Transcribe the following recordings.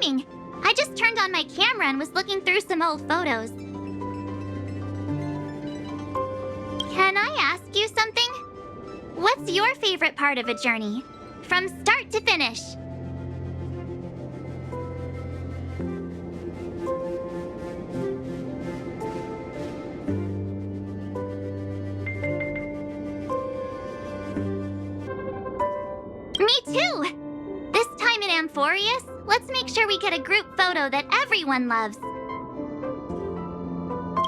timing! I just turned on my camera and was looking through some old photos. Can I ask you something? What's your favorite part of a journey? From start to finish? Me too! This time in Amphorius, let's make sure we get a group photo that everyone loves.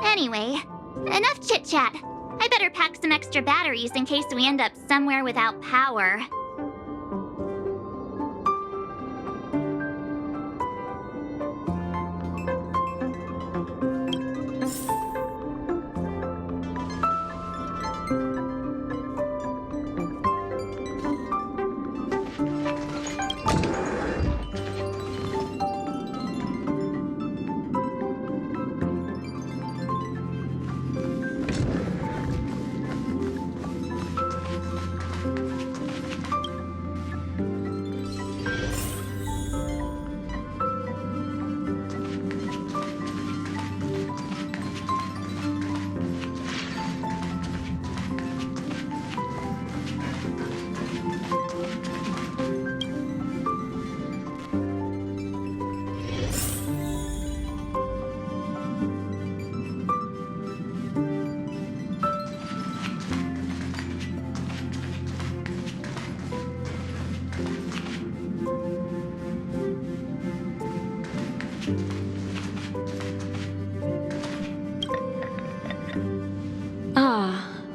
Anyway, enough chit-chat. I better pack some extra batteries in case we end up somewhere without power.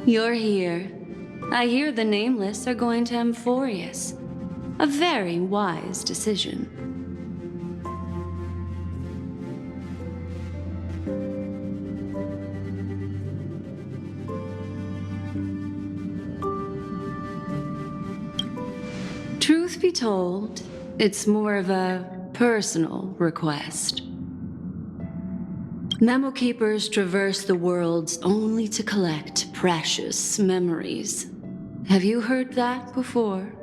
You're here. I hear the Nameless are going to Amphorius. A very wise decision. Truth be told, it's more of a personal request. Memo Keepers traverse the worlds only to collect precious memories. Have you heard that before?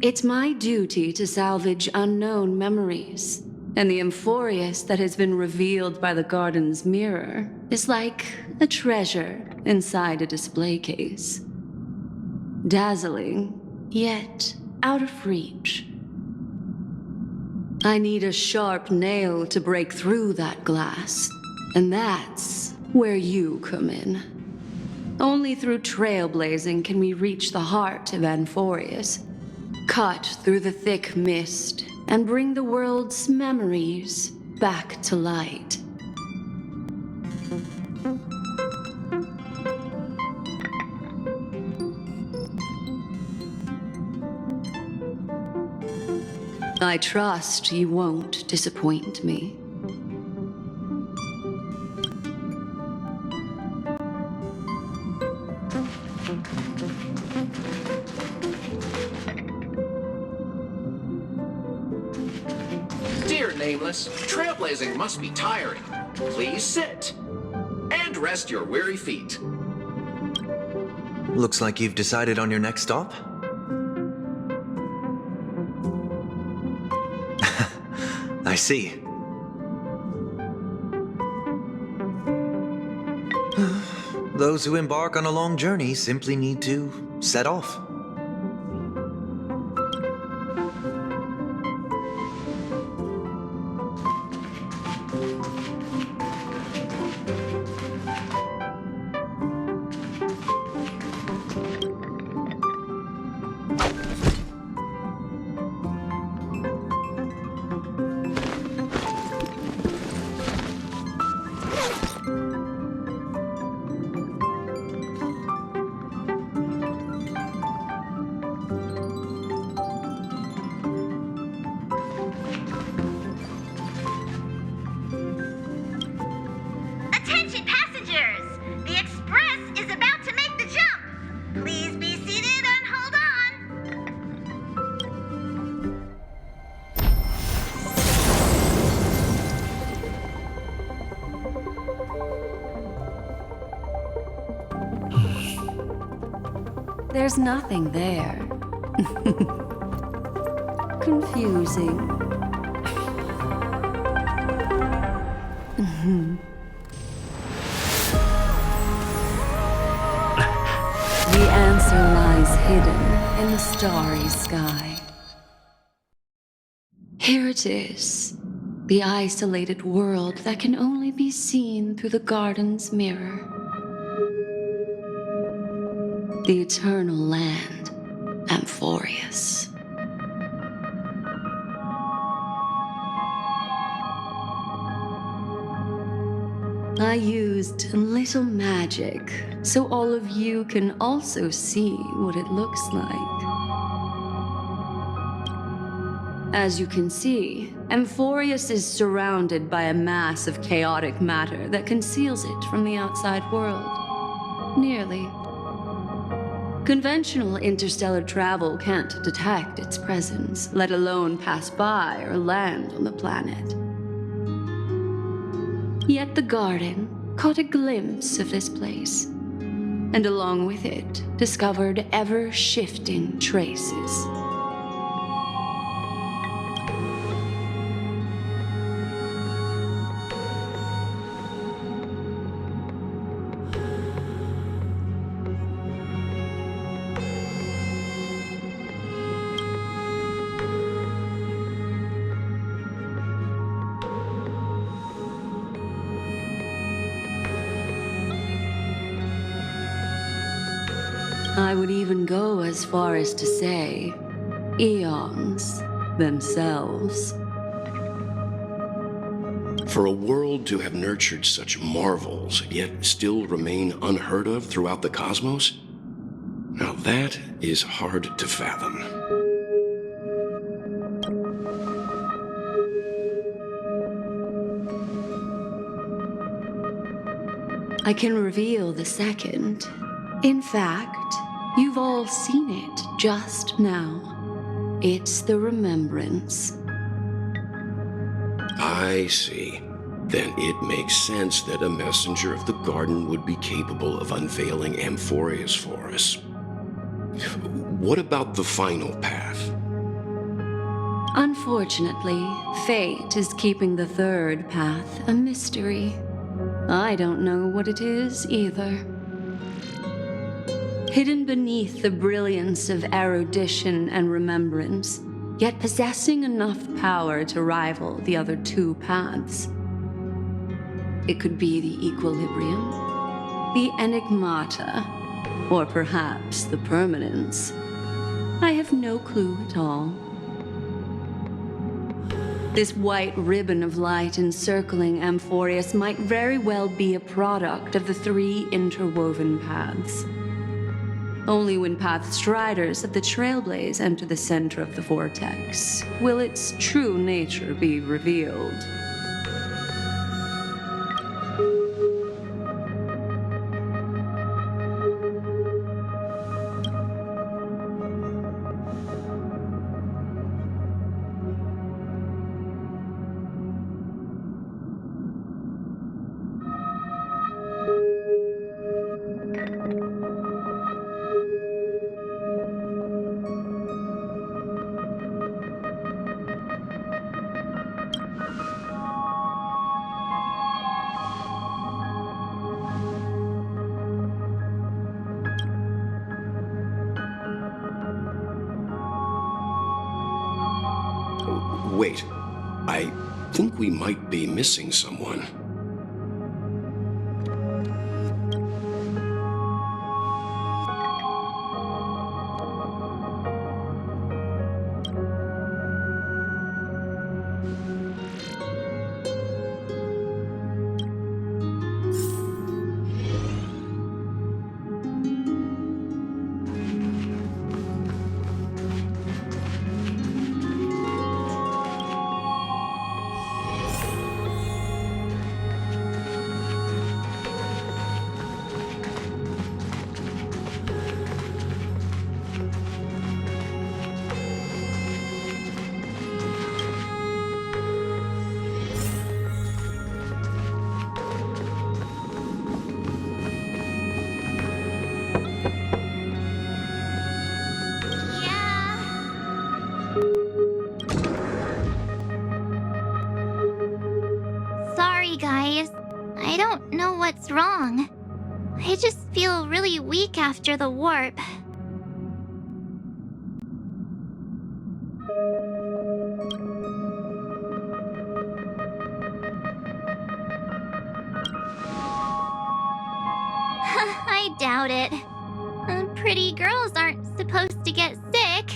It's my duty to salvage unknown memories, and the Amphorius that has been revealed by the garden's mirror is like a treasure inside a display case. Dazzling, yet out of reach. I need a sharp nail to break through that glass, and that's where you come in. Only through trailblazing can we reach the heart of Amphorius, cut through the thick mist, and bring the world's memories back to light. I trust you won't disappoint me. Dear Nameless, trailblazing must be tiring. Please sit and rest your weary feet. Looks like you've decided on your next stop. I see. Those who embark on a long journey simply need to set off. There's nothing there. confusing. The answer lies hidden in the starry sky. Here it is, the isolated world that can only be seen through the garden's mirror. The eternal land, Amphorius. I used a little magic so all of you can also see what it looks like. As you can see, Amphorius is surrounded by a mass of chaotic matter that conceals it from the outside world. Nearly. Conventional interstellar travel can't detect its presence, let alone pass by or land on the planet. Yet the garden caught a glimpse of this place, and along with it, discovered ever-shifting traces. I would even go as far as to say, eons themselves. For a world to have nurtured such marvels, yet still remain unheard of throughout the cosmos? Now that is hard to fathom. I can reveal the second. In fact, you've all seen it just now. It's the remembrance. I see. Then it makes sense that a messenger of the garden would be capable of unveiling Amphorius for us. What about the final path? Unfortunately, fate is keeping the third path a mystery. I don't know what it is either. Hidden beneath the brilliance of erudition and remembrance, yet possessing enough power to rival the other two paths. It could be the equilibrium, the enigmata, or perhaps the permanence. I have no clue at all. This white ribbon of light encircling Amphorius might very well be a product of the three interwoven paths. Only when path striders of the Trailblaze enter the center of the vortex will its true nature be revealed. Wait, I think we might be missing someone. I don't know what's wrong. I just feel really weak after the warp. I doubt it. Pretty girls aren't supposed to get sick.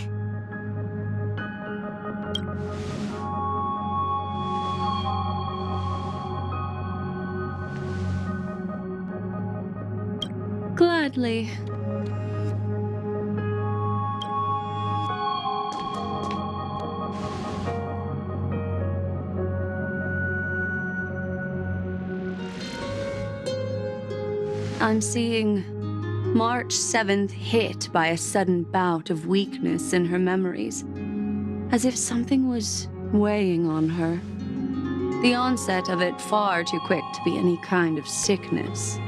Gladly. I'm seeing March 7th hit by a sudden bout of weakness in her memories, as if something was weighing on her. The onset of it far too quick to be any kind of sickness.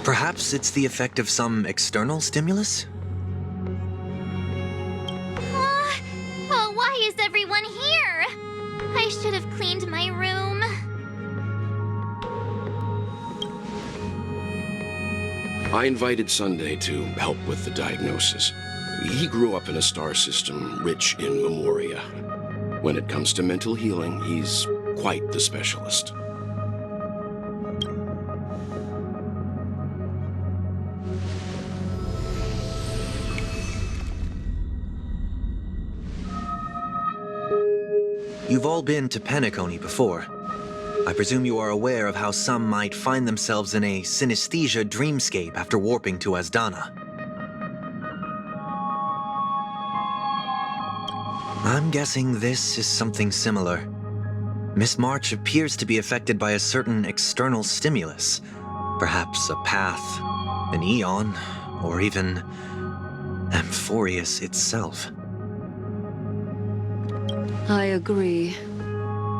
Perhaps it's the effect of some external stimulus? Oh, why is everyone here? I should have cleaned my room. I invited Sunday to help with the diagnosis. He grew up in a star system rich in memoria. When it comes to mental healing, he's quite the specialist. You've all been to Penacony before. I presume you are aware of how some might find themselves in a synesthesia dreamscape after warping to Asdana. I'm guessing this is something similar. Miss March appears to be affected by a certain external stimulus. Perhaps a path, an eon, or even Amphorius itself. I agree.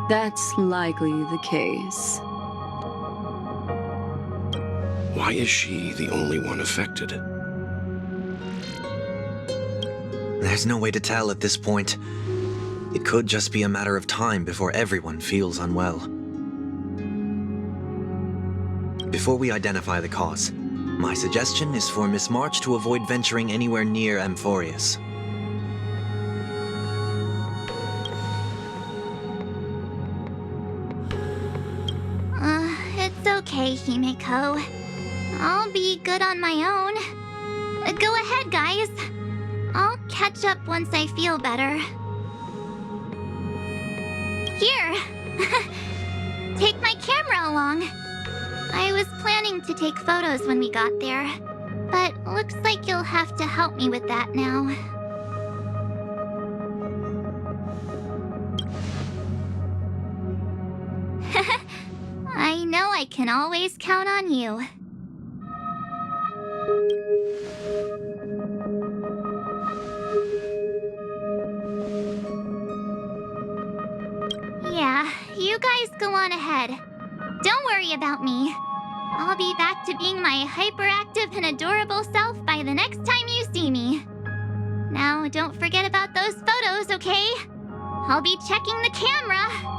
That's likely the case. Why is she the only one affected? There's no way to tell at this point. It could just be a matter of time before everyone feels unwell. Before we identify the cause, my suggestion is for Miss March to avoid venturing anywhere near Amphorius. It's okay, Himeko. I'll be good on my own. Go ahead, guys. I'll catch up once I feel better. Here! Take my camera along. I was planning to take photos when we got there, but looks like you'll have to help me with that now. I know I can always count on you. Yeah, you guys go on ahead. Don't worry about me. I'll be back to being my hyperactive and adorable self by the next time you see me. Now, don't forget about those photos, okay? I'll be checking the camera.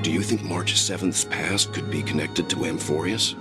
Do you think March 7th's past could be connected to Amphorius?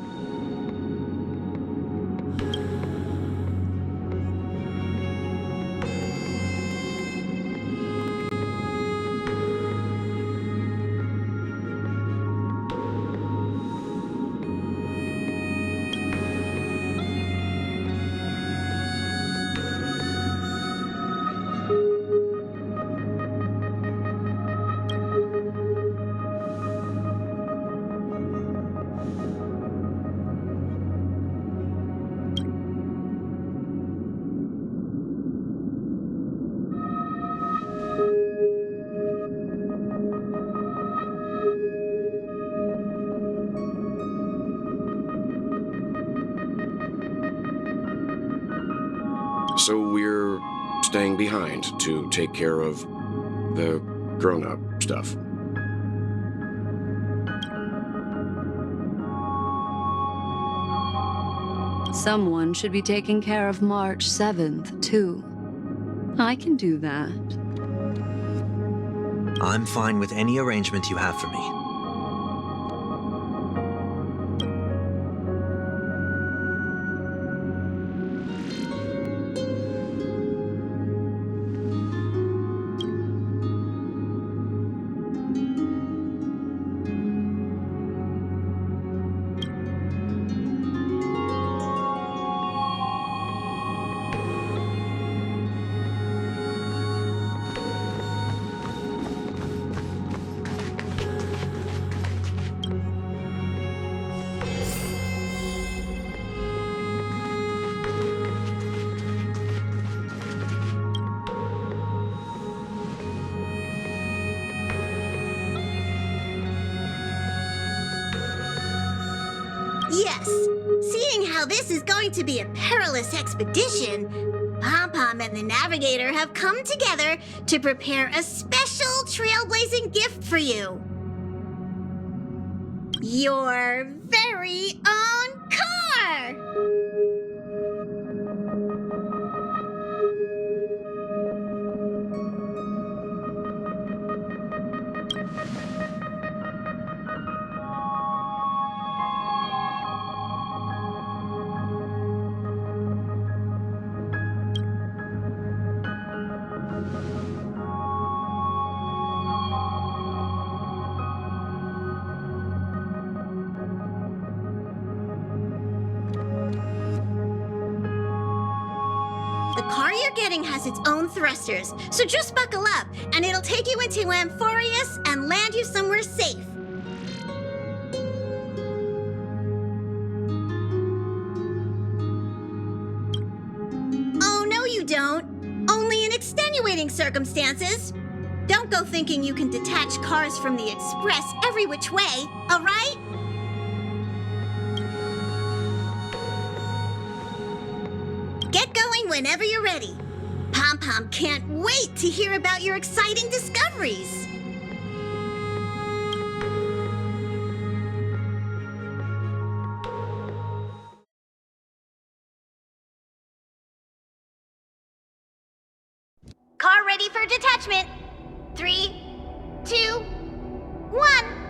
So we're staying behind to take care of the grown-up stuff. Someone should be taking care of March 7th, too. I can do that. I'm fine with any arrangement you have for me. Yes, seeing how this is going to be a perilous expedition, Pom-Pom and the Navigator have come together to prepare a special trailblazing gift for you. Your very own car! The car you're getting has its own thrusters, so just buckle up, and it'll take you into Amphorius and land you somewhere safe. Oh, no you don't. Only in extenuating circumstances. Don't go thinking you can detach cars from the Express every which way, all right? Get going whenever you're ready. Pom-Pom can't wait to hear about your exciting discoveries. Car ready for detachment. 3, 2, 1.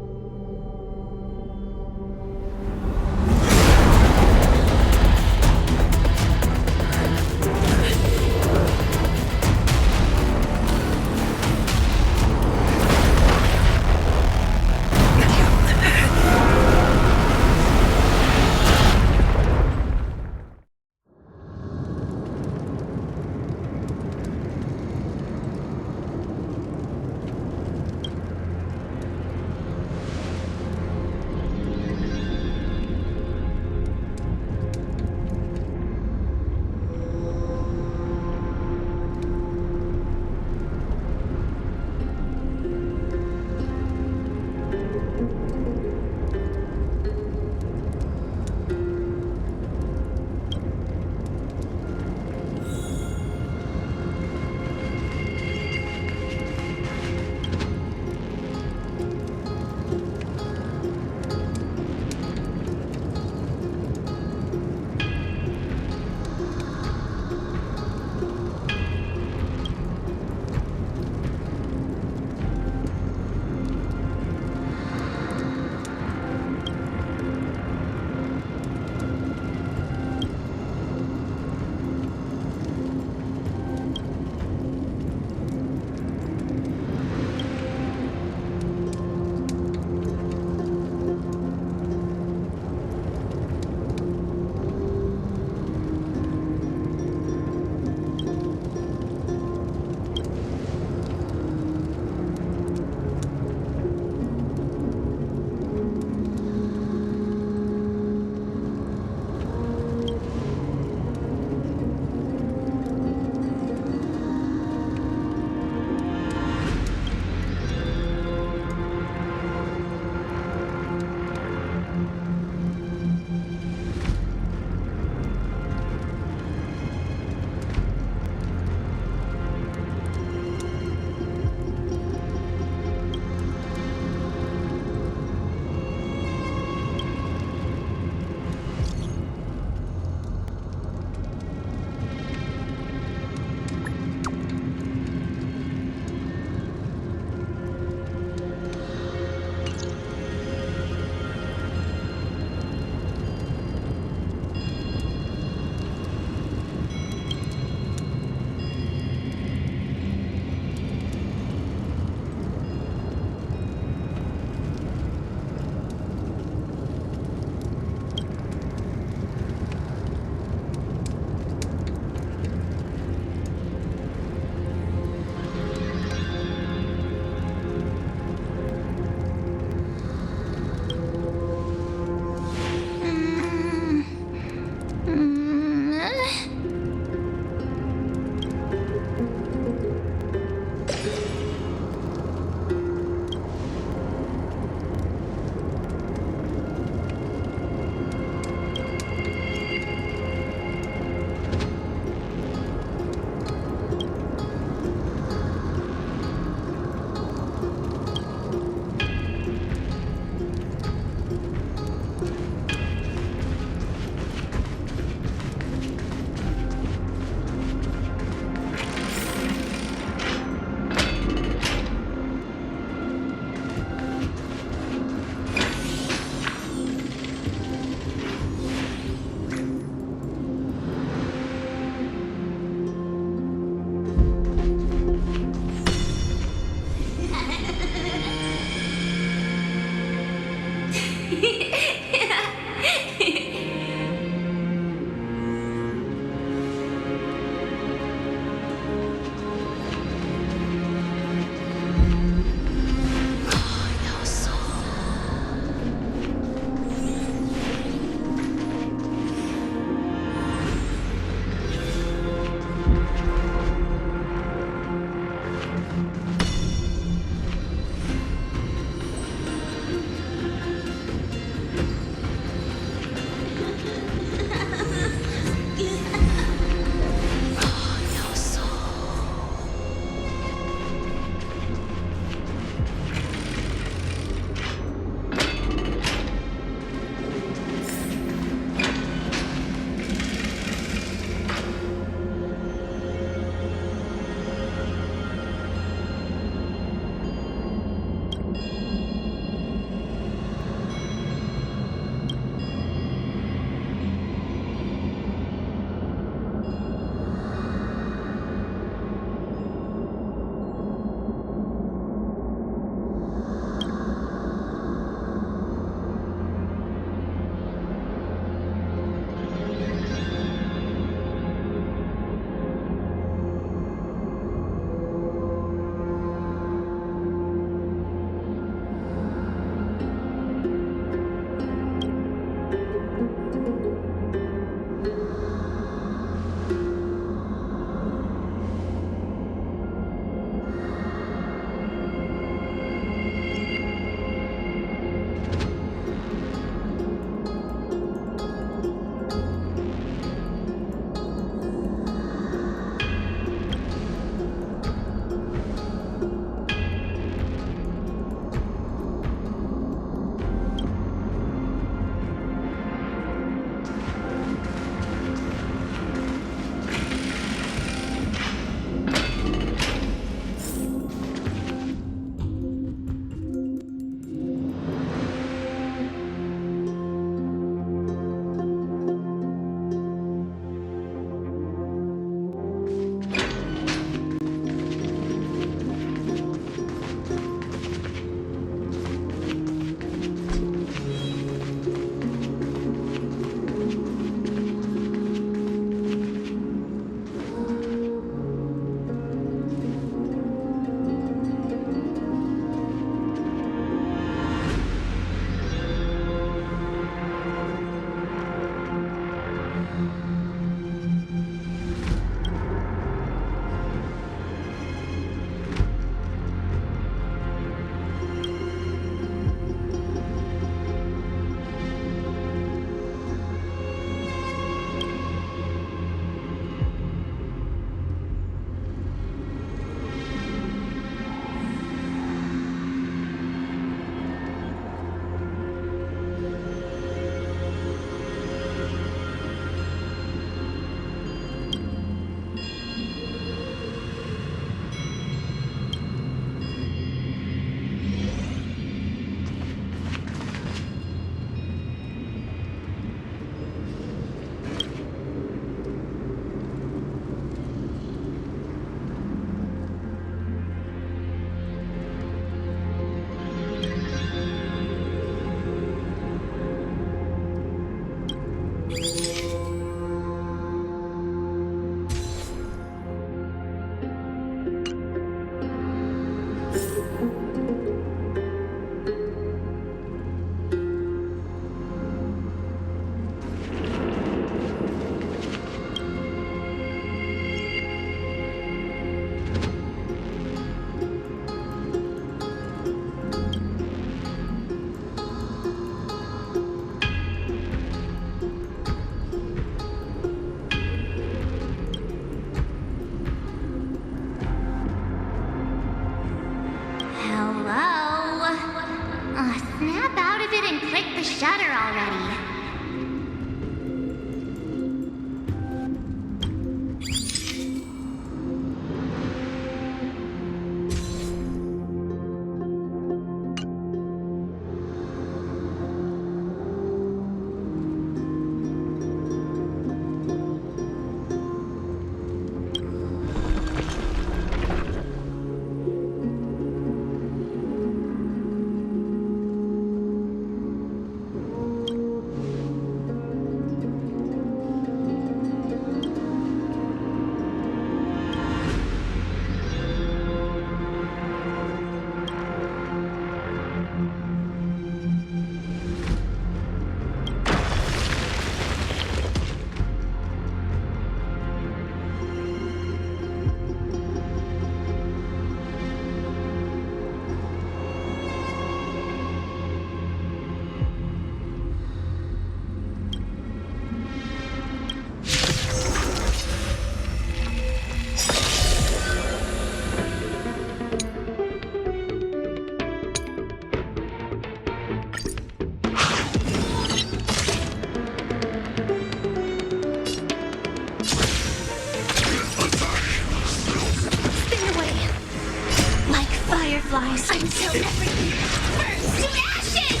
fireflies until everything burns to ashes!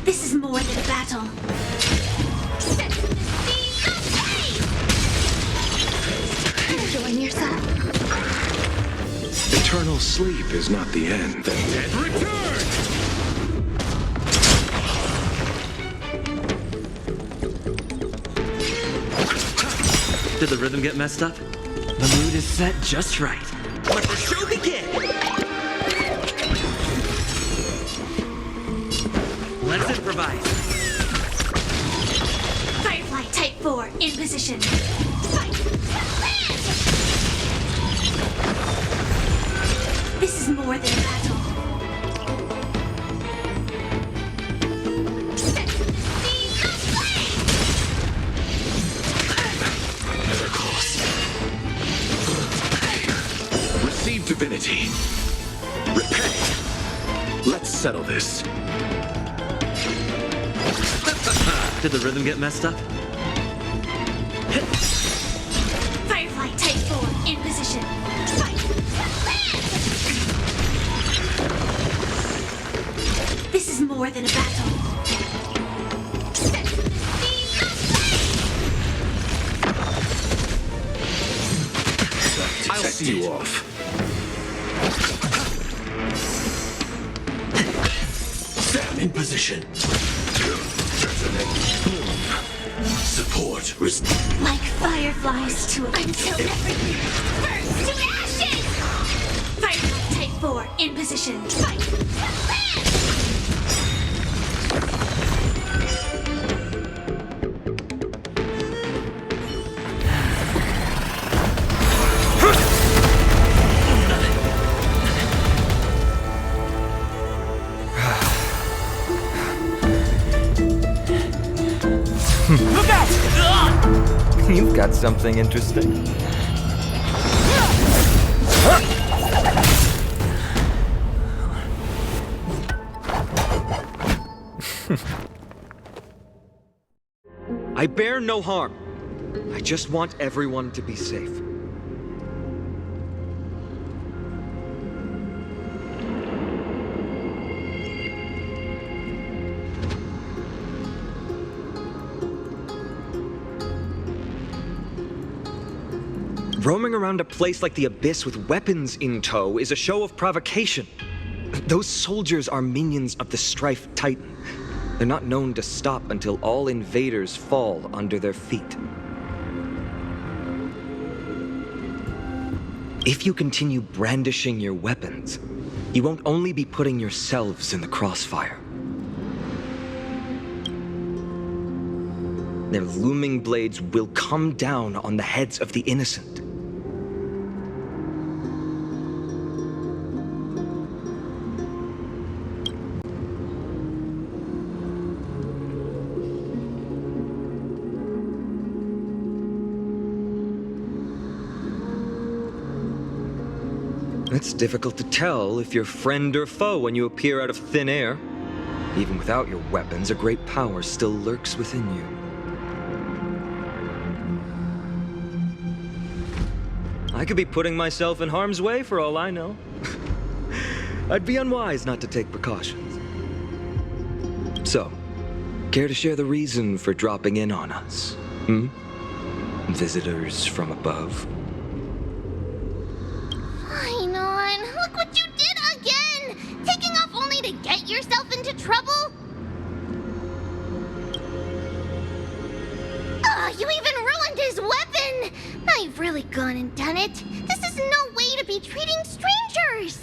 This is more than a battle. Set the scene ablaze! Enjoying yourself? Eternal sleep is not the end. The dead return! Did the rhythm get messed up? The mood is set just right. Let the show begin! Let's improvise. Firefly Type 4 in position. Fight! Land! This is more than a battle. Set the scene ablaze! Miracles. Receive divinity. Repent. Let's settle this. Did the rhythm get messed up? Firefly Type 4 in position. Fight! Land! This is more than a battle. Set the scene ablaze! I'll see you off. Stand in position. Support. Like fireflies to until everything burns to ashes! Firefly Type 4 in position. Fight! Land! Look out! You've got something interesting. I bear no harm. I just want everyone to be safe. Roaming around a place like the Abyss with weapons in tow is a show of provocation. Those soldiers are minions of the Strife Titan. They're not known to stop until all invaders fall under their feet. If you continue brandishing your weapons, you won't only be putting yourselves in the crossfire. Their looming blades will come down on the heads of the innocent. It's difficult to tell if you're friend or foe when you appear out of thin air. Even without your weapons, a great power still lurks within you. I could be putting myself in harm's way for all I know. I'd be unwise not to take precautions. So, care to share the reason for dropping in on us? Visitors from above? Fine on. Look what you did again! Taking off only to get yourself into trouble? Oh, you even ruined his weapon! I've really gone and done it. This is no way to be treating strangers!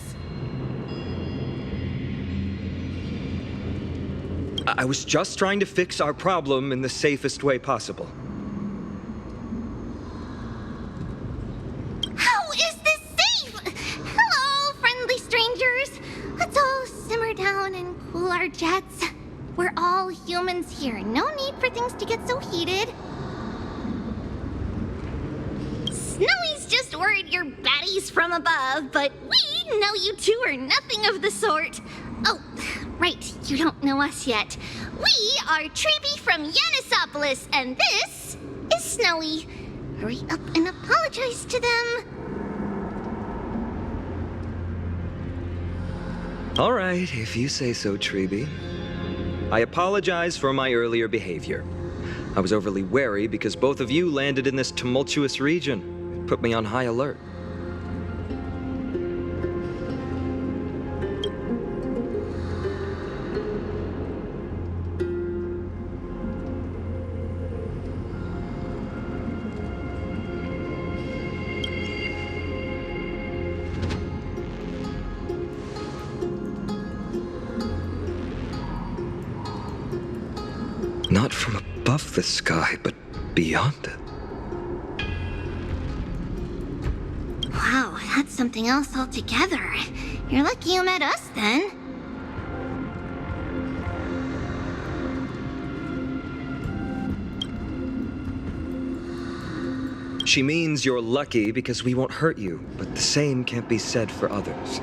I was just trying to fix our problem in the safest way possible. How is this safe? Hello, friendly strangers. Let's all simmer down and cool our jets. We're all humans here. No need for things to get so heated. Snowy's just worried you're baddies from above, but we know you two are nothing of the sort. Oh, right, you don't know us yet. We are Treepy from Yanisopolis, and this is Snowy. Hurry up and apologize to them. All right, if you say so, Treeby. I apologize for my earlier behavior. I was overly wary because both of you landed in this tumultuous region. It put me on high alert. Not from above the sky, but beyond it. Wow, that's something else altogether. You're lucky you met us then. She means you're lucky because we won't hurt you, but the same can't be said for others.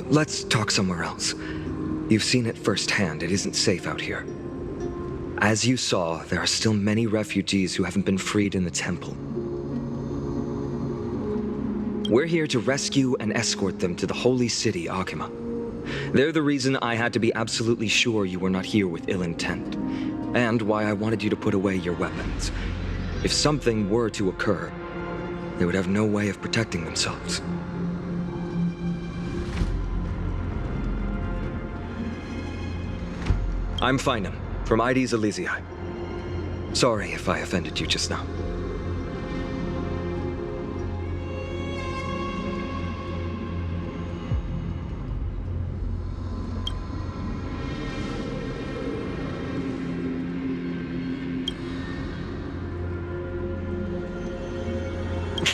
Let's talk somewhere else. You've seen it firsthand. It isn't safe out here. As you saw, there are still many refugees who haven't been freed in the temple. We're here to rescue and escort them to the holy city, Akima. They're the reason I had to be absolutely sure you were not here with ill intent, and why I wanted you to put away your weapons. If something were to occur, they would have no way of protecting themselves. I'm Finam, from Ides Elysiae. Sorry if I offended you just now.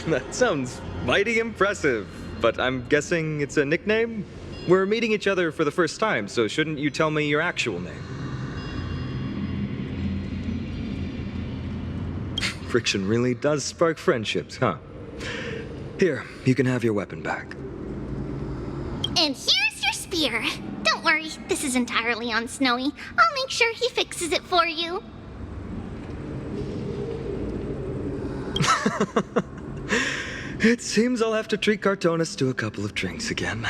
That sounds mighty impressive, but I'm guessing it's a nickname? We're meeting each other for the first time, so shouldn't you tell me your actual name? Friction really does spark friendships, huh? Here, you can have your weapon back. And here's your spear. Don't worry, this is entirely on Snowy. I'll make sure he fixes it for you. It seems I'll have to treat Cartonis to a couple of drinks again.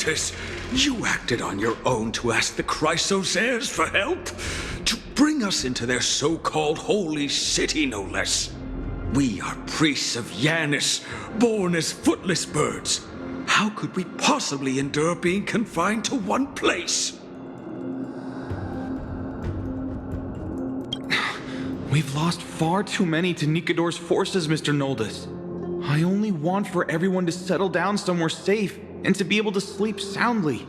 Virtus, you acted on your own to ask the Chrysos heirs for help? To bring us into their so-called holy city, no less. We are priests of Yanis, born as footless birds. How could we possibly endure being confined to one place? We've lost far too many to Nikador's forces, Mr. Noldus. I only want for everyone to settle down somewhere safe and to be able to sleep soundly.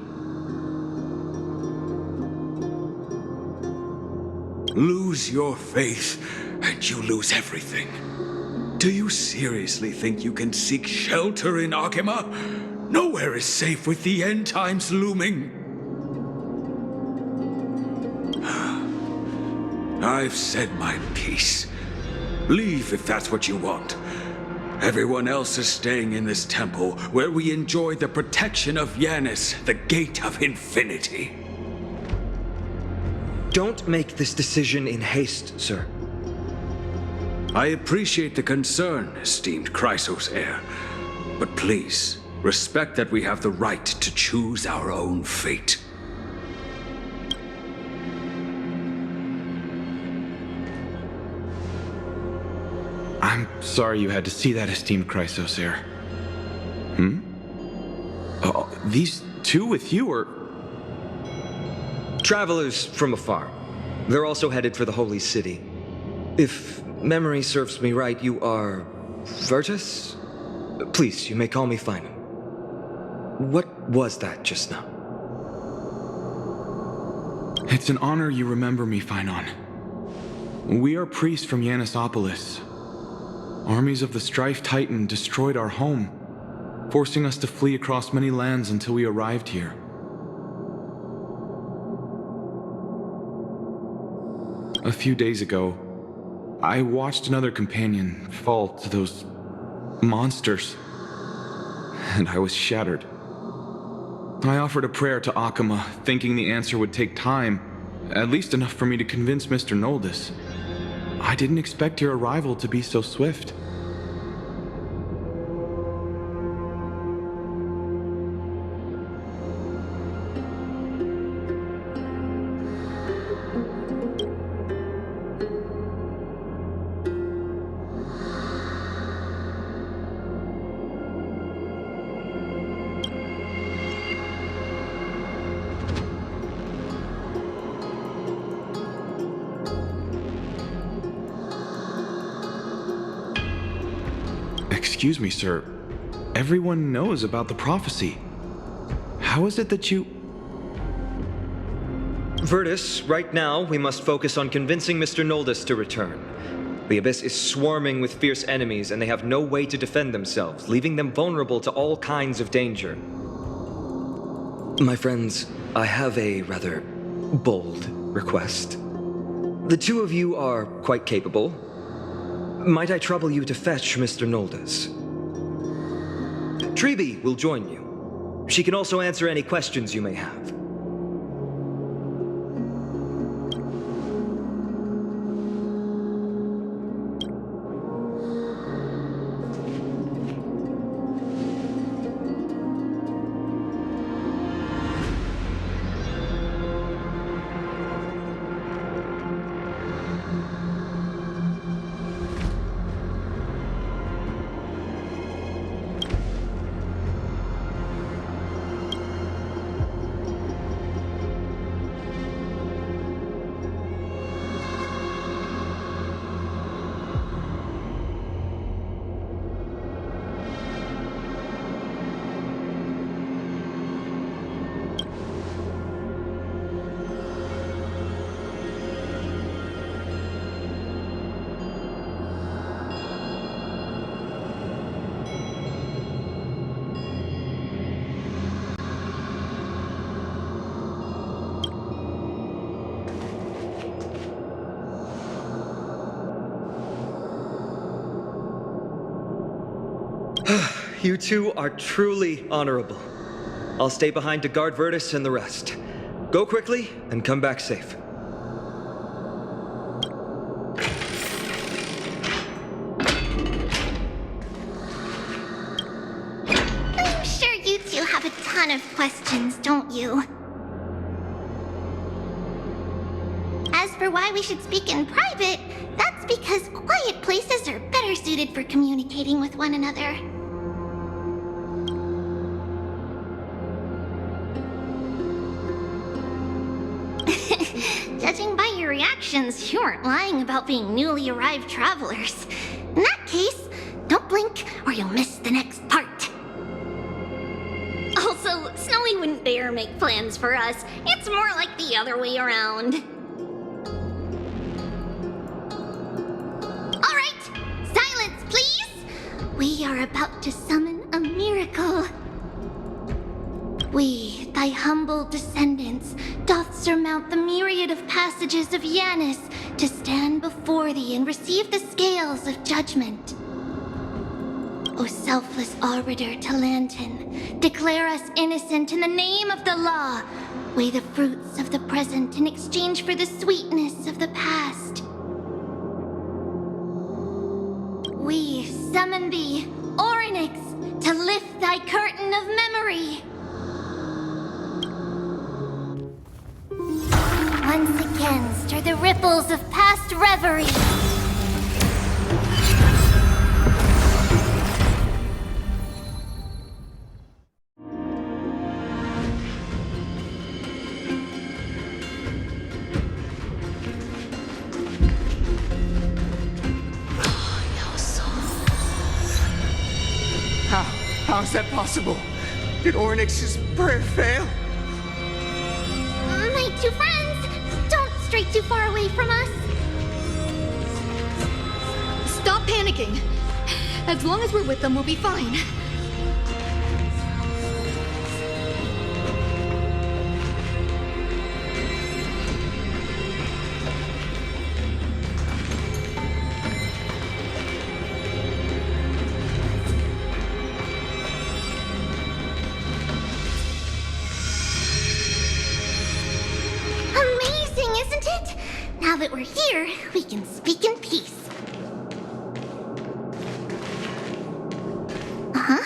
Lose your faith, and you lose everything. Do you seriously think you can seek shelter in Akima? Nowhere is safe with the end times looming. I've said my piece. Leave if that's what you want. Everyone else is staying in this temple where we enjoy the protection of Yanis, the Gate of Infinity. Don't make this decision in haste, sir. I appreciate the concern, esteemed Chrysos heir. But please, respect that we have the right to choose our own fate. I'm sorry you had to see that, esteemed Chrysos heir. Oh, these two with you are... Travelers from afar. They're also headed for the Holy City. If memory serves me right, you are... Virtus? Please, you may call me Finan. What was that just now? It's an honor you remember me, Finan. We are priests from Yanisopolis. Armies of the Strife Titan destroyed our home, forcing us to flee across many lands until we arrived here. A few days ago, I watched another companion fall to those monsters, and I was shattered. I offered a prayer to Akima, thinking the answer would take time, at least enough for me to convince Mr. Noldus. I didn't expect your arrival to be so swift. Excuse me, sir. Everyone knows about the prophecy. How is it that you... Virtus, right now, we must focus on convincing Mr. Noldus to return. The Abyss is swarming with fierce enemies, and they have no way to defend themselves, leaving them vulnerable to all kinds of danger. My friends, I have a rather bold request. The two of you are quite capable. Might I trouble you to fetch Mr. Noldus? Treeby will join you. She can also answer any questions you may have. You two are truly honorable. I'll stay behind to guard Virtus and the rest. Go quickly and come back safe. I'm sure you two have a ton ton of questions, don't you? As for why we should speak in private, that's because quiet places are better suited for communicating with one another. Judging by your reactions, you aren't lying about being newly arrived travelers. In that case, don't blink or you'll miss the next part. Also, Snowy wouldn't dare make plans for us. It's more like the other way around. Alright, silence please! We are about to summon a miracle. We, thy humble descendants, doth surmount the myriad of passages of Yanis to stand before thee and receive the scales of judgment. O selfless arbiter Talantin, declare us innocent in the name of the law. Weigh the fruits of the present in exchange for the sweetness of the past. We summon thee, Orynyx, to lift thy curtain of memory. Once again, stir the ripples of past reverie. How is that possible? Did Orynyx's prayer fail? My two friends, don't stray too far away from us. Stop panicking. As long as we're with them, we'll be fine. Now that we're here, we can speak in peace. Uh-huh.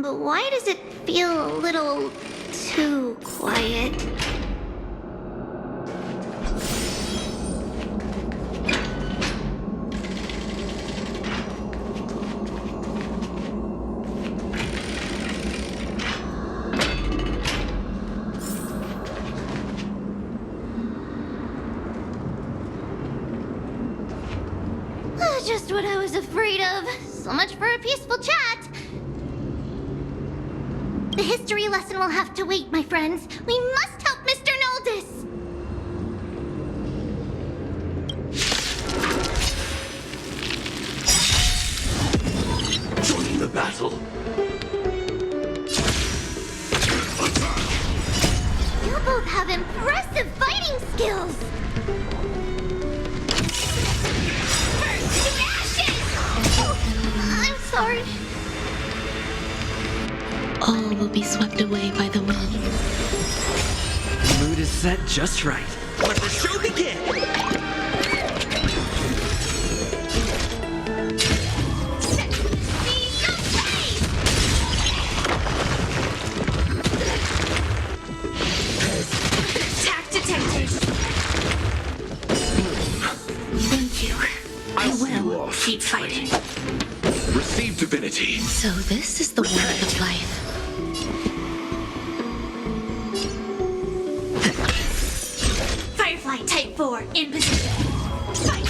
But why does it feel a little too quiet? Just what I was afraid of. So much for a peaceful chat. The history lesson will have to wait, my friends. We must help Mr. Noldis. Join the battle. You both have impressive fighting skills. I'm sorry. All will be swept away by the wind. The mood is set just right. Let the show begin! Thank you. I will keep fighting. Receive divinity. So this is the work of life. Firefly Type 4 in position. Fight!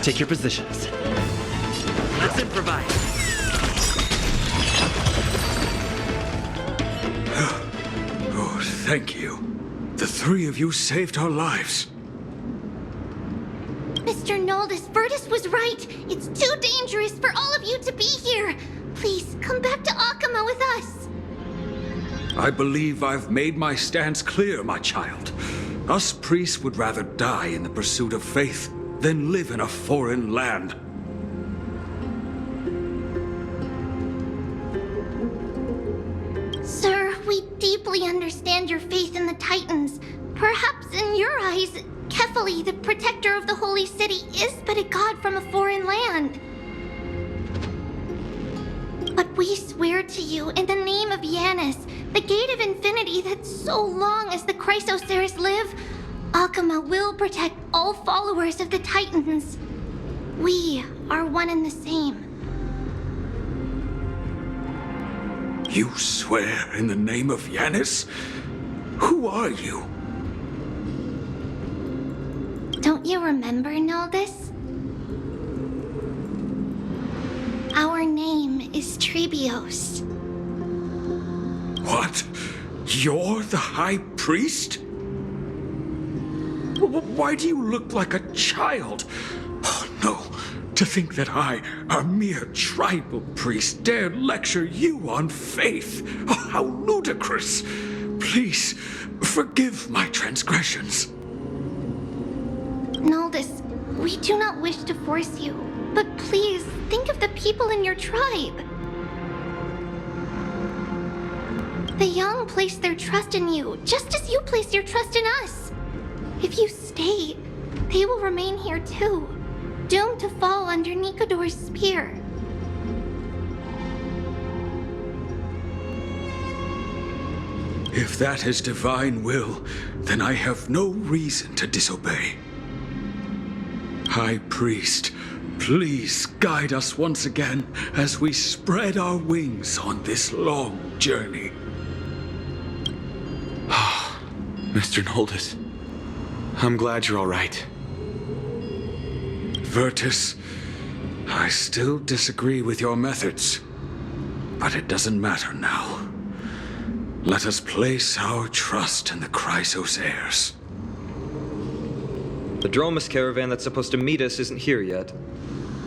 Take your positions. Let's improvise. Oh, thank you. The three of you saved our lives. Mr. Noldis, Virtus was right. It's too dangerous for all of you to be here. Please, come back to Akama with us. I believe I've made my stance clear, my child. Us priests would rather die in the pursuit of faith than live in a foreign land. understand your faith in the Titans. Perhaps in your eyes, Kefali, the protector of the holy city, is but a god from a foreign land. But we swear to you in the name of Yanis, the gate of infinity, that so long as the Chrysoceres live, Akama will protect all followers of the Titans. We are one and the same. You swear in the name of Yanis? Who are you? Don't you remember, Noldus? Our name is Trebios. What? You're the High Priest? Why do you look like a child? Oh, no. To think that I, a mere tribal priest, dare lecture you on faith. Oh, how ludicrous. Please, forgive my transgressions. Noldus, we do not wish to force you, but please think of the people in your tribe. The young place their trust in you, just as you place your trust in us. If you stay, they will remain here too, doomed to fall under Nikador's spear. If that is divine will, then I have no reason to disobey. High Priest, please guide us once again as we spread our wings on this long journey. Mr. Noldus, I'm glad you're all right. Virtus, I still disagree with your methods, but it doesn't matter now. Let us place our trust in the Chrysoceres. The Dromus caravan that's supposed to meet us isn't here yet,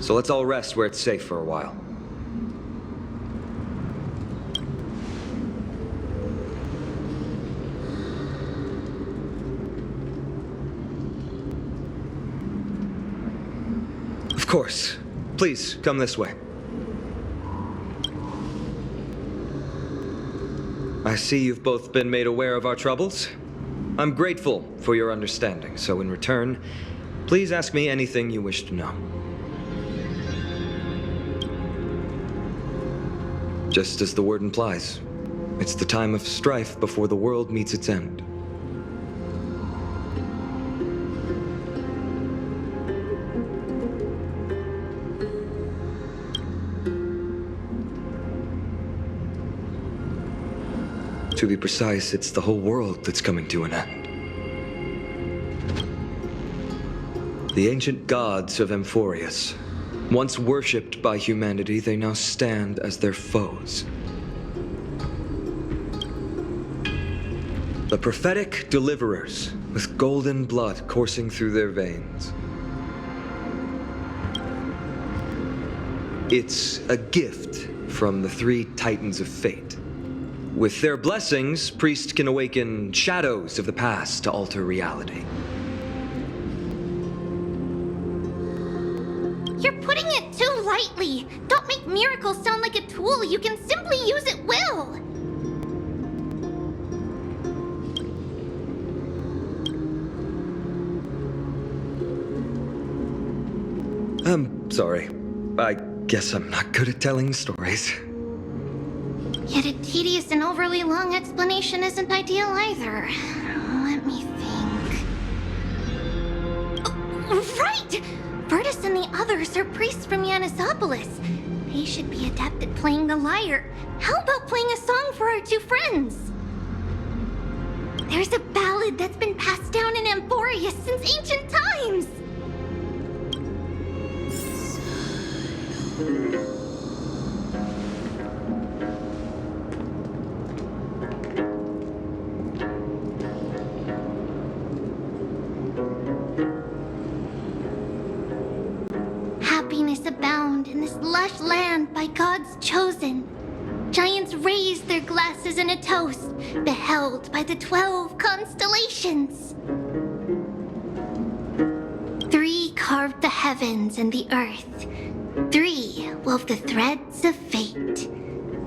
so let's all rest where it's safe for a while. Of course. Please, come this way. I see you've both been made aware of our troubles. I'm grateful for your understanding, so in return, please ask me anything you wish to know. Just as the word implies, it's the time of strife before the world meets its end. To be precise, it's the whole world that's coming to an end. The ancient gods of Amphorius, once worshipped by humanity, they now stand as their foes. The prophetic deliverers, with golden blood coursing through their veins. It's a gift from the three Titans of Fate. With their blessings, priests can awaken shadows of the past to alter reality. You're putting it too lightly. Don't make miracles sound like a tool you can simply use at will. I'm sorry. I guess I'm not good at telling stories. Yet a tedious and overly long explanation isn't ideal either. Let me think. Oh, right! Virtus and the others are priests from Yanisopolis. They should be adept at playing the lyre. How about playing a song for our two friends? There's a ballad that's been passed down in Amphorius since ancient times. Happiness abound in this lush land by God's chosen. Giants raise their glasses in a toast, beheld by the 12 constellations. 3 carved the heavens and the earth. 3 wove the threads of fate.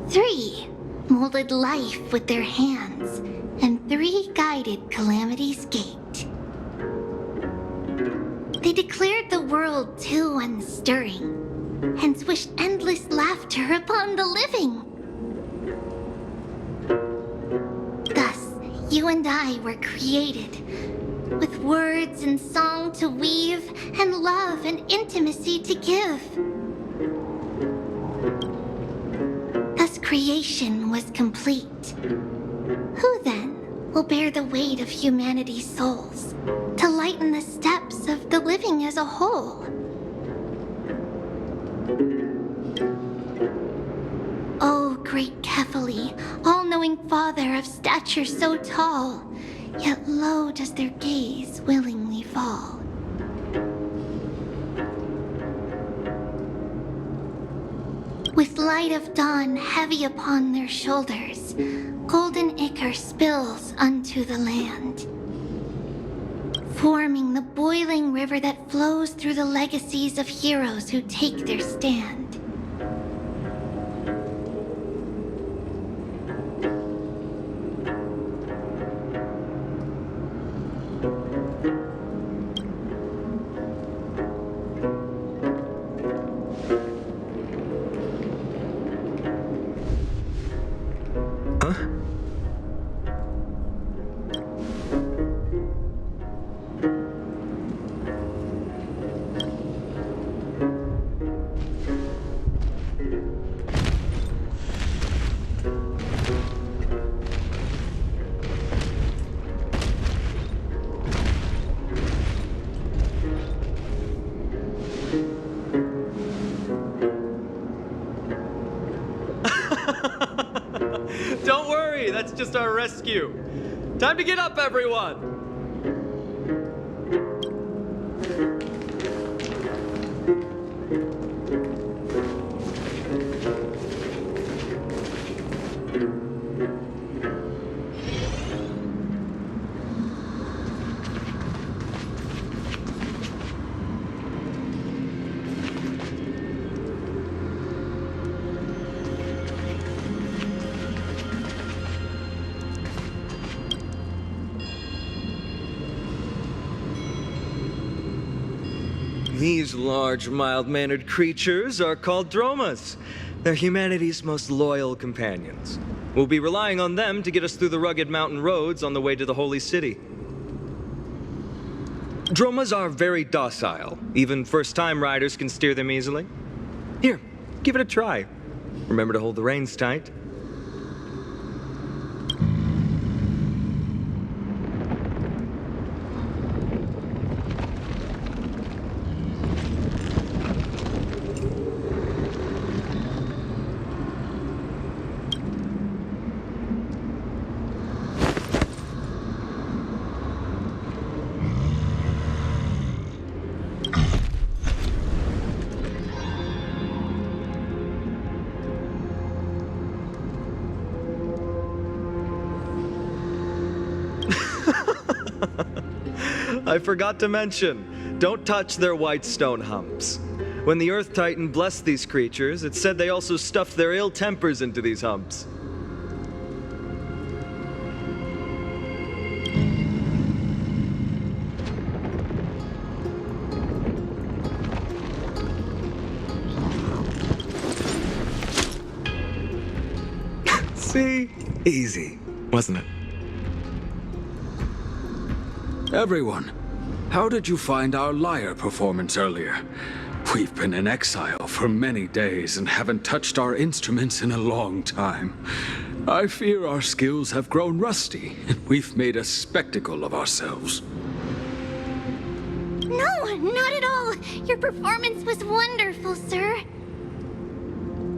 3 molded life with their hands. and 3 guided Calamity's Gate. They declared the world too unstirring, hence wished endless laughter upon the living. Thus, you and I were created, with words and song to weave, and love and intimacy to give. Thus creation was complete. Who then will bear the weight of humanity's souls, to lighten the steps of the living as a whole? O great Kephali, all-knowing Father of stature so tall, yet low does their gaze willingly fall. With light of dawn heavy upon their shoulders, golden ichor spills unto the land, forming the boiling river that flows through the legacies of heroes who take their stand. Don't worry, that's just our rescue. Time to get up, everyone! These large, mild-mannered creatures are called dromas. They're humanity's most loyal companions. We'll be relying on them to get us through the rugged mountain roads on the way to the Holy City. Dromas are very docile. Even first-time riders can steer them easily. Here, give it a try. Remember to hold the reins tight. I forgot to mention, don't touch their white stone humps. When the Earth Titan blessed these creatures, it said they also stuffed their ill tempers into these humps. See? Easy, wasn't it? Everyone, how did you find our lyre performance earlier? We've been in exile for many days and haven't touched our instruments in a long time. I fear our skills have grown rusty, and we've made a spectacle of ourselves. No, not at all. Your performance was wonderful, sir.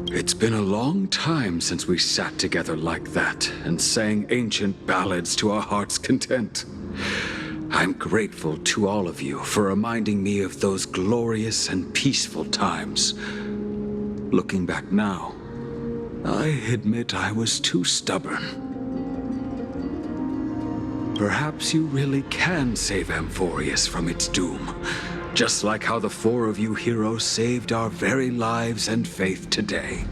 It's been a long time since we sat together like that and sang ancient ballads to our heart's content. I'm grateful to all of you for reminding me of those glorious and peaceful times. Looking back now, I admit I was too stubborn. Perhaps you really can save Amphorius from its doom, just like how the 4 of you heroes saved our very lives and faith today.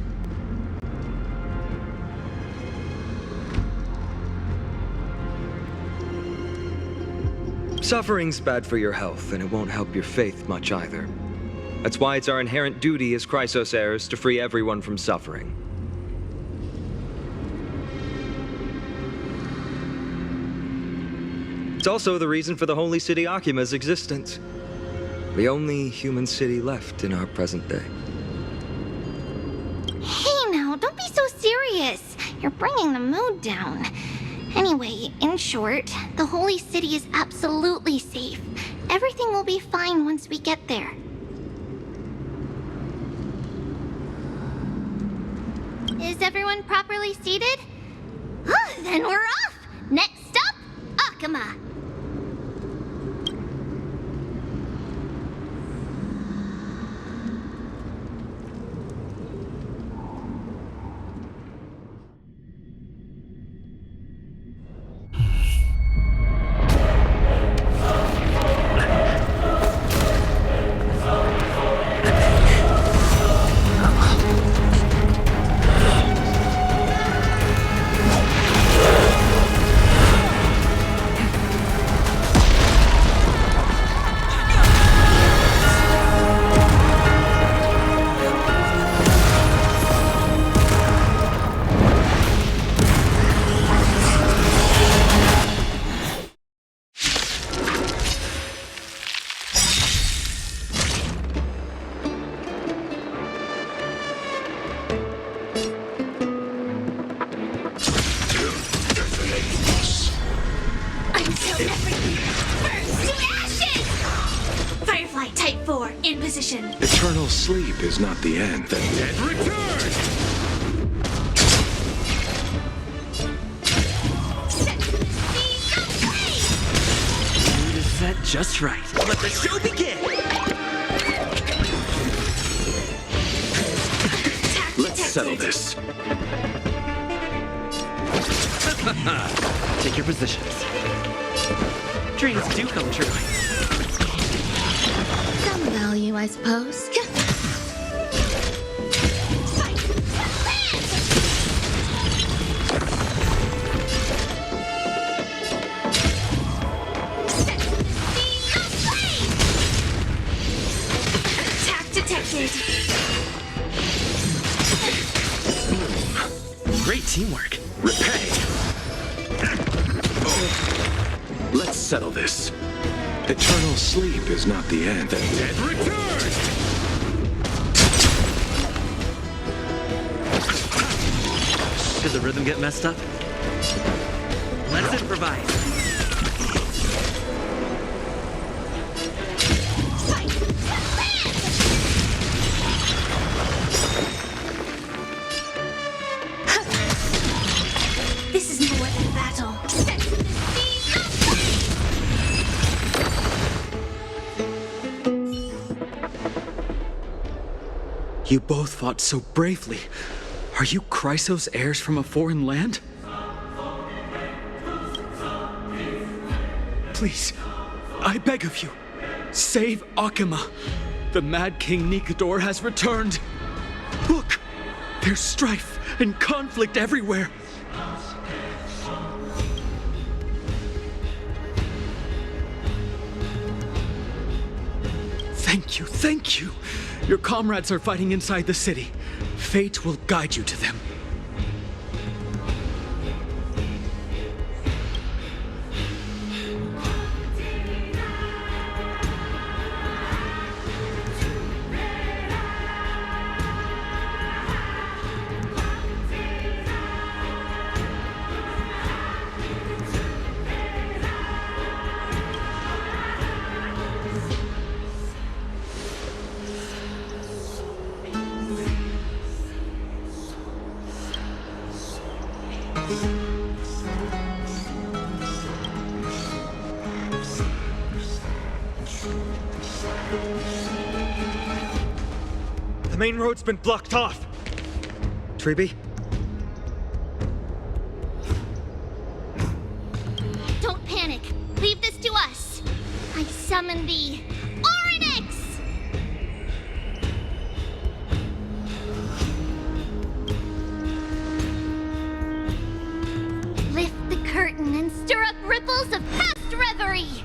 Suffering's bad for your health, and it won't help your faith much either. That's why it's our inherent duty as Chrysos heirs to free everyone from suffering. It's also the reason for the Holy City Akima's existence. The only human city left in our present day. Hey now, don't be so serious. You're bringing the mood down. Anyway, in short, the Holy City is absolutely safe. Everything will be fine once we get there. Is everyone properly seated? Then we're off! Next stop, Akama! Until everything burns to ashes! Firefly Type 4 in position. Eternal sleep is not the end. The dead return! Set the scene ablaze! Mood is set just right. Let the show begin! Let's settle this. Take your positions. Dreams do come true. Some value, I suppose. Attack detected. Great teamwork. Repay. Let's settle this. Eternal sleep is not the end. The dead return! Did the rhythm get messed up? Let's improvise. This is no weapon battle. Set the scene ablaze! You both fought so bravely. Are you Chrysos heirs from a foreign land? Please, I beg of you, save Akama. The Mad King Nikador has returned. Look, there's strife and conflict everywhere. Thank you, thank you. Your comrades are fighting inside the city. Fate will guide you to them. The main road's been blocked off. Treeby? Don't panic. Leave this to us. I summon the Oryx! Lift the curtain and stir up ripples of past reverie.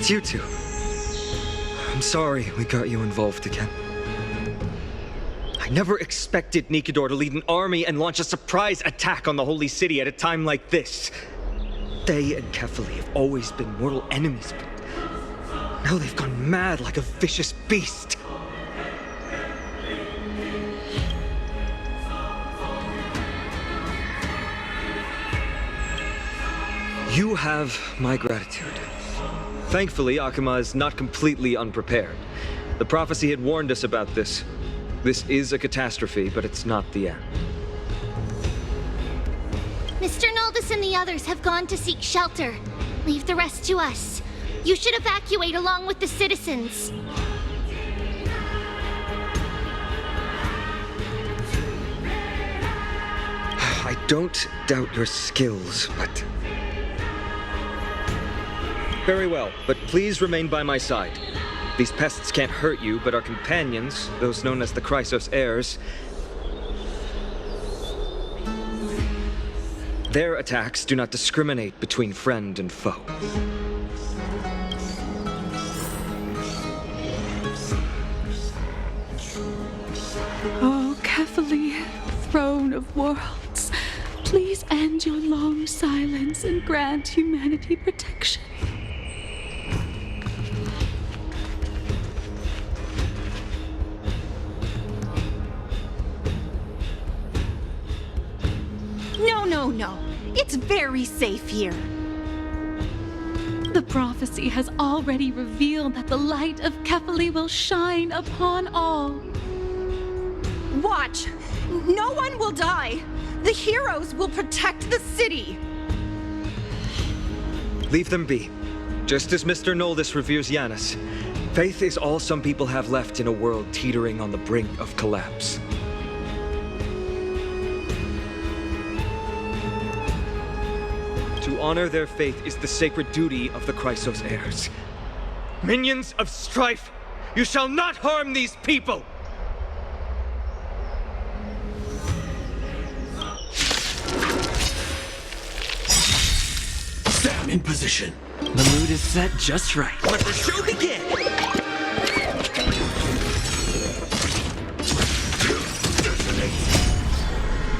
It's you two. I'm sorry we got you involved again. I never expected Nikador to lead an army and launch a surprise attack on the Holy City at a time like this. They and Kefali have always been mortal enemies, but now they've gone mad like a vicious beast. You have my gratitude. Thankfully, Akama is not completely unprepared. The prophecy had warned us about this. This is a catastrophe, but it's not the end. Mr. Naldus and the others have gone to seek shelter. Leave the rest to us. You should evacuate along with the citizens. I don't doubt your skills, but... Very well, but please remain by my side. These pests can't hurt you, but our companions, those known as the Chrysos heirs, their attacks do not discriminate between friend and foe. Oh, Kefali, throne of worlds, please end your long silence and grant humanity protection. No. It's very safe here. The prophecy has already revealed that the light of Kefali will shine upon all. Watch! No one will die! The heroes will protect the city! Leave them be. Just as Mr. Noldus reveres Yanis, faith is all some people have left in a world teetering on the brink of collapse. To honor their faith is the sacred duty of the Chrysos heirs. Minions of strife, you shall not harm these people! Sam in position. The mood is set just right. Let the show begin!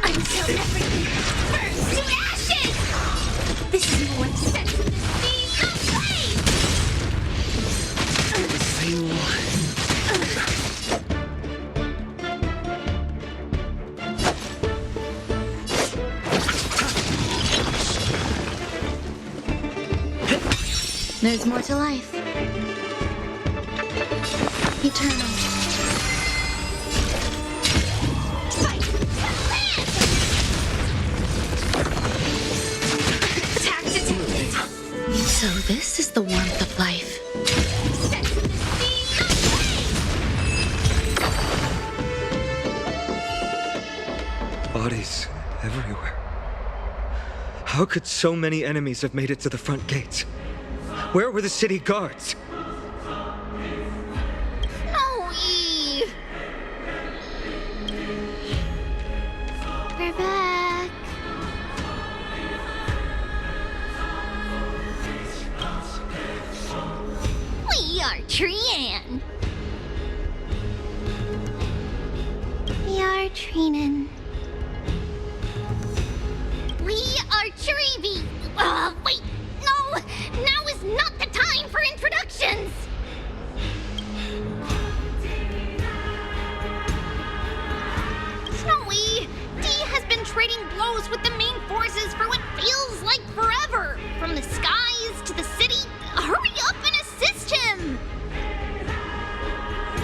Until everything burns to ashes! This is no one set to the sea of light! There's more to life. Eternal. So this is the warmth of life. Bodies everywhere. How could so many enemies have made it to the front gates? Where were the city guards? Snowy! We're back. We are Trian. We are Trinan. We are Trivi. Wait, no! Now is not the time for introductions! Snowy, D has been trading blows with the main forces for what feels like forever. From the skies to the city. Hurry up and assist him!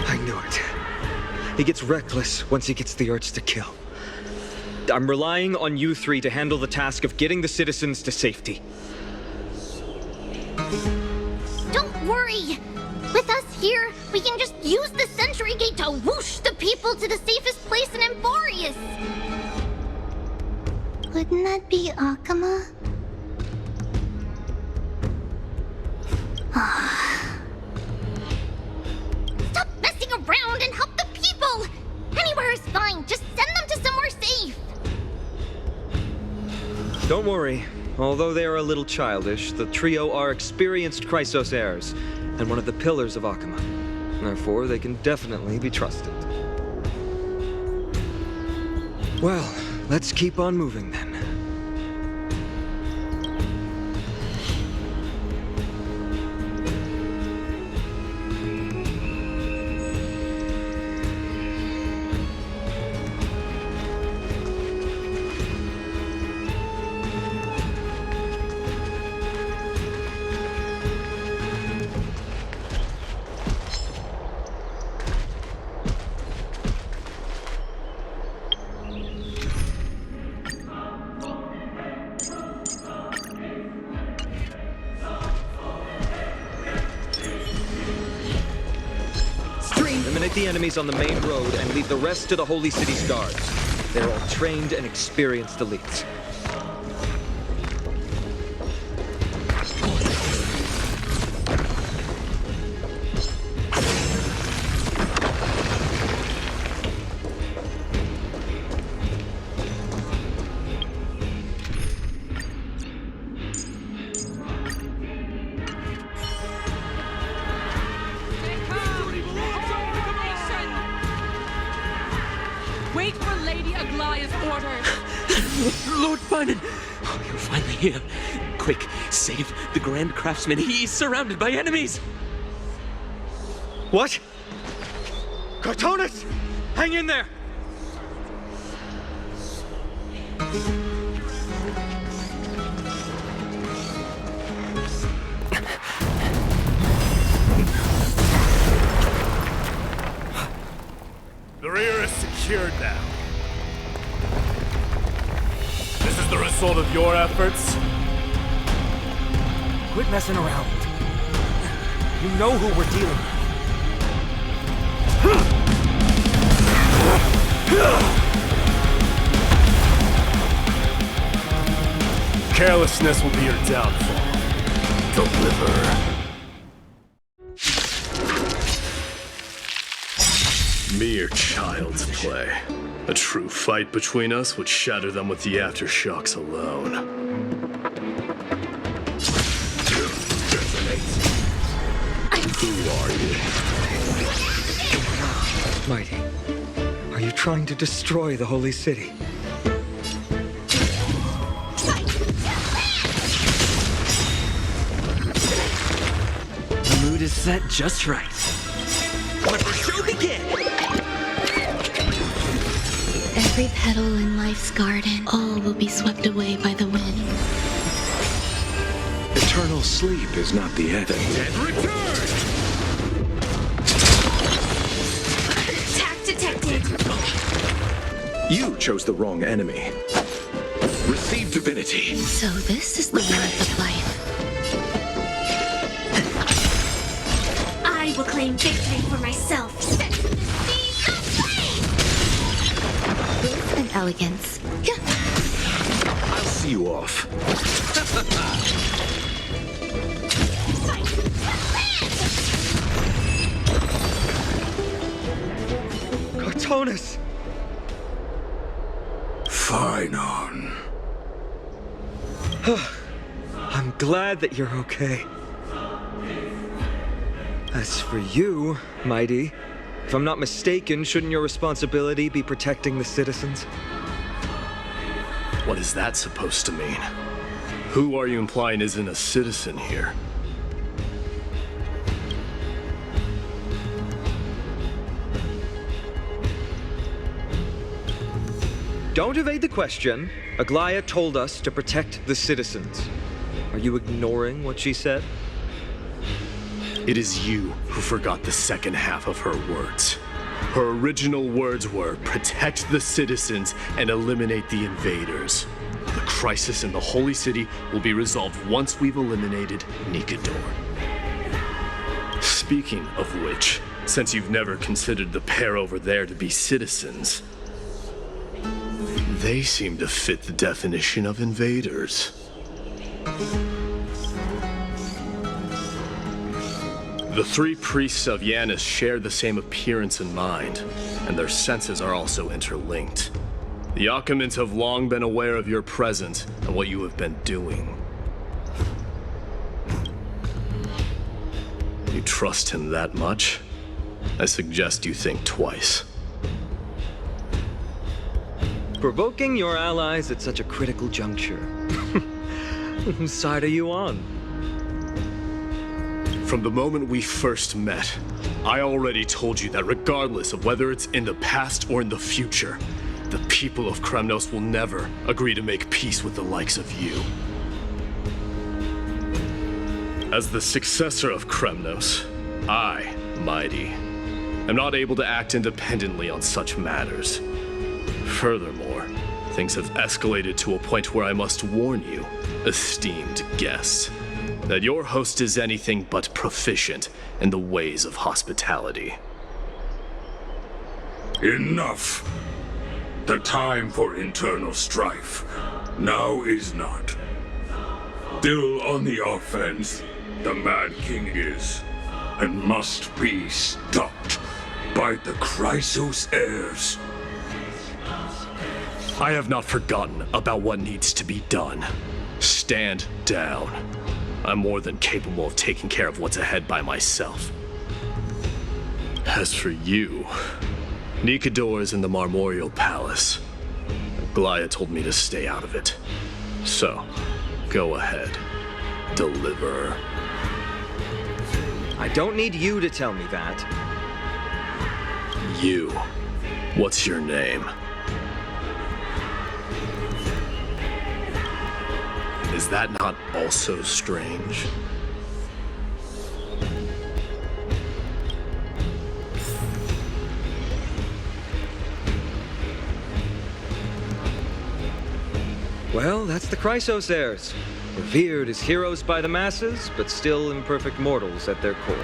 I knew it. He gets reckless once he gets the urge to kill. I'm relying on you three to handle the task of getting the citizens to safety. Don't worry! With us here, we can just use the Sentry Gate to whoosh the people to the safest place in Emporius! Wouldn't that be Akama? Stop messing around and help the people! Anywhere is fine, just send them to somewhere safe! Don't worry. Although they are a little childish, the trio are experienced Chrysos heirs, and one of the pillars of Akama. Therefore, they can definitely be trusted. Well, let's keep on moving then. Eliminate the enemies on the main road and leave the rest to the Holy City's guards. They're all trained and experienced elites. Wait for Lady Aglaya's orders. Lord Farnan! Oh, you're finally here. Quick, save the Grand Craftsman. He's surrounded by enemies. What? Cartonis! Hang in there! The rear is secured now. This is the result of your efforts? Quit messing around. You know who we're dealing with. Carelessness will be your downfall. Deliver. Mere child's play. A true fight between us would shatter them with the aftershocks alone. Who are you? Mighty, are you trying to destroy the Holy City? The mood is set just right. Let the show begin! Every petal in life's garden, all will be swept away by the wind. Eternal sleep is not the end. And return! Attack detected! You chose the wrong enemy. Receive divinity. So this is the worth of life. I will claim victory for myself. Grace and elegance. I'll see you off. Cartonis! Fine on. I'm glad that you're okay. As for you, Mighty, if I'm not mistaken, shouldn't your responsibility be protecting the citizens? What is that supposed to mean? Who are you implying isn't a citizen here? Don't evade the question. Aglaya told us to protect the citizens. Are you ignoring what she said? It is you who forgot the second half of her words. Her original words were, protect the citizens and eliminate the invaders. The crisis in the Holy City will be resolved once we've eliminated Nikador. Speaking of which, since you've never considered the pair over there to be citizens, they seem to fit the definition of invaders. The three priests of Yanis share the same appearance and mind, and their senses are also interlinked. The Akamans have long been aware of your presence and what you have been doing. You trust him that much? I suggest you think twice. Provoking your allies at such a critical juncture. Whose side are you on? From the moment we first met, I already told you that regardless of whether it's in the past or in the future, the people of Kremnos will never agree to make peace with the likes of you. As the successor of Kremnos, I, Mighty, am not able to act independently on such matters. Furthermore, things have escalated to a point where I must warn you, esteemed guest, that your host is anything but proficient in the ways of hospitality. Enough. The time for internal strife now is not. Still on the offense, the Mad King is, and must be stopped by the Chrysos heirs. I have not forgotten about what needs to be done. Stand down. I'm more than capable of taking care of what's ahead by myself. As for you, Nikador is in the Marmorial Palace. Glaya told me to stay out of it. So, go ahead. Deliver. I don't need you to tell me that. You. What's your name? Is that not also strange? Well, that's the Chrysos heirs. Revered as heroes by the masses, but still imperfect mortals at their core.